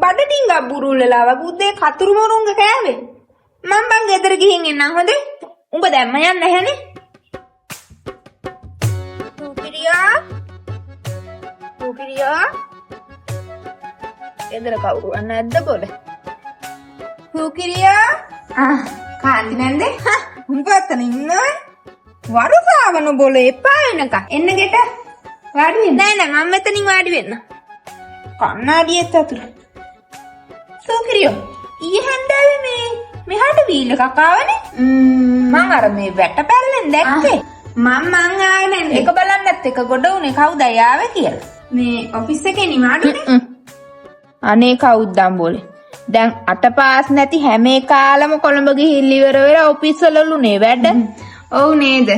බඩ ටිංගක් බුරුල්ලලා වගේ උදේ කතුරු මොරුංග කෑවේ. මම බං ගෙදර ගිහින් එන්නම් හොඳේ. උඹ දැම්ම යන්නේ නැහනේ. සුපිරියා ගෙදර කවුරු නැද්ද බොල? සුකිරියා කාන්ති නැන්දේ? උඹ අතන ඉන්නවද? වරුසාවන බොල එපා එනක. එන්න ගෙට. වාඩි වෙන්න. නෑ මම මෙතනින් වාඩි වෙන්න. කන්නාඩියෙත් අතුර. සුකිරියෝ ඊයේ හන්දාවේ මේ මෙහාට වීල් එකක් ආවනේ. මං අර මේ වැට පැල්ලෙන් දැක්කේ. මං ආවේ නෑ. එක බලන්නත් එක ගොඩ උනේ කවුද ආවේ කියලා. මේ ඔෆිස් එකේ නිවාඩුනේ. අනේ කවුද දම්බෝලේ. දැන් අටපාස් නැති හැම කාලම කොළඹ ගිහින් ඉවර වෙලා ඔෆිස් වලලුනේ වැඩ. ඔව් නේද?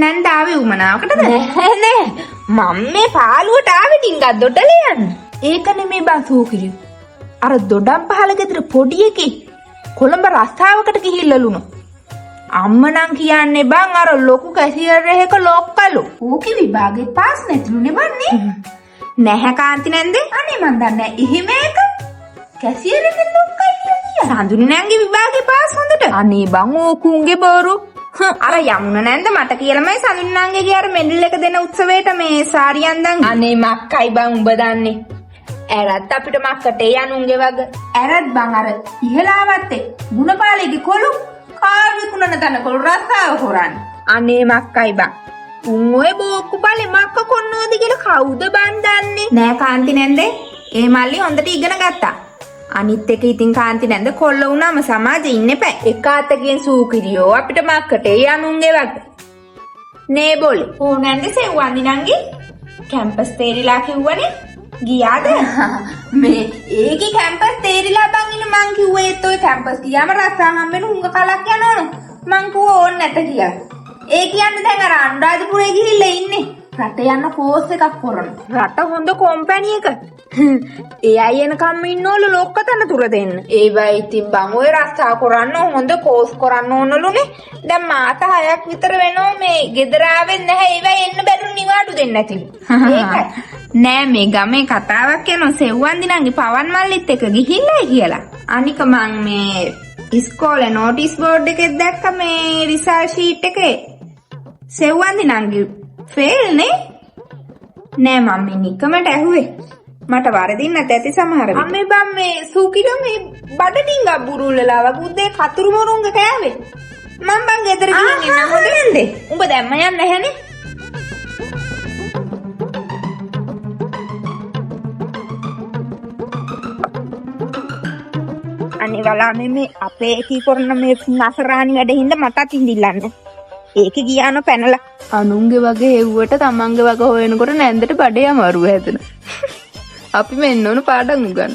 නන්ද ආවේ උමනාවකටද? නෑ මම මේ පාළුවට ආවේ ඩිංගක් දොඩල යන්න. ඒක නෙමෙයි බං සූකිරිය. අර දොඩම් පහල ගෙදර පොඩි එකේ කොළඹ රස්සාවකට ගිහිල්ලලුණු. අම්මනම් කියන්නේ බං අර ලොකු කැසියර් එකක ලොක්කලු. ඌකේ විභාගේ පාස් නැතිලුනේ බන්නේ. නැහැ කාන්ති නැන්දේ. අනේ මන් දන්නේ එහෙම එක කැසියර් එකේ ලොක්කයි කියලා. සඳුනි නංගේ විභාගේ පාස් හොඳට. අනේ බං ඕකුන්ගේ බොරු. අර යමුන නැන්ද මට කියලාමයි සඳුනි නංගේගේ අර මෙඩල් එක දෙන උත්සවයට මේ සාරිය අඳන්. අනේ මක්කයි බං උඹ දන්නේ. ඇරත් අපිට මක්කට යනුන්ගේ වගේ. ඇරත් බං අර ඉහලාවත් එක් ගුණපාලේගේ කොළු කාර් විකුණන තනකොළු රස්සාව කරන්නේ. අනේ මක්කයි බං. උන් ඔය බෝක්කු බලේ මක්ක කොන්නෝද කියලා කවුද බං දන්නේ? නෑ කාන්ති නැන්දේ. ඒ මල්ලි හොඳට ඉගෙන ගත්තා. අනිත් එක ඉතින් කාන්ති නැන්ද කොල්ල වුණාම සමාජේ ඉන්න එපා. එක අතකින් සූකිරියෝ අපිට මක්කට යනුන්ගේ වගේ. නේ බෝලේ. ඕ නැන්දේ සෙව්වන්දි නංගි. කැම්පස් තේරිලා කිව්වනේ. ගියාද? මේ ඒකේ කැම්පස් තේරිලා බං ඉන්න මං කිව්වේ ඒත් ඔය කැම්පස් ගියාම රස්සා හම්බෙන්න හුඟ කලක් යනවනේ. මං කිව්වා ඕන්න නැත කියලා. ඒ කියන්නේ දැන් අර අනුරාධපුරේ ගිහිල්ලා ඉන්නේ. රට යන කෝස් එකක් කරන. රට හොඳ කම්පැනි එක. ඒ අය එනකම් ඉන්නවලු ලොක්කතන තුර දෙන්න. ඒ වයි ඉතින් බං ඔය රස්සා කරන්න හොඳ කෝස් කරන්න ඕනලුනේ. දැන් මාස 6ක් විතර වෙනවා මේ ගෙදර ආවෙත් නැහැ. ඒ වයි එන්න බැරුණු නිවාඩු දෙන්න නැතිලු. ඒකයි. නෑ මේ ගමේ කතාවක් යනවා සෙව්වන්දි නංගි පවන් මල්ලිත් එක ගිහිල්ලා කියලා. අනික මං මේ ඉස්කෝලේ නෝටිස් බෝඩ් එකේ දැක්ක මේ රිසල්ට් ෂීට් එකේ සෙව්වන්දි නංගි ෆේල් නේ? නෑ මම මේ නිකමට ඇහුවේ. මට වරදින්න ඇති සමහර විට. අම්මේ බම් මේ සූකිලෝ මේ බඩ ටිංගක් බුරුල්ලලා වගේ උදේ කතුරු මොරුංග කෑවේ. මම බං ගෙදර ගිහින් එන්න හොඳේ. උඹ දැම්ම යන්නේ නැහනේ. අනේ වලා මේ අපේ කී කරන මේ නසරාණි වැඩ හින්දා මටත් ඉඳිල්ලන්න. ඒක ගියාන පැනලා අනුන්ගේ වගේ හෙව්වට තමන්ගේ වගේ හොයනකොට නැන්දට බඩේ අමාරුව හැදෙන. අපි මෙන්න ඕන පාඩම් උගන්න.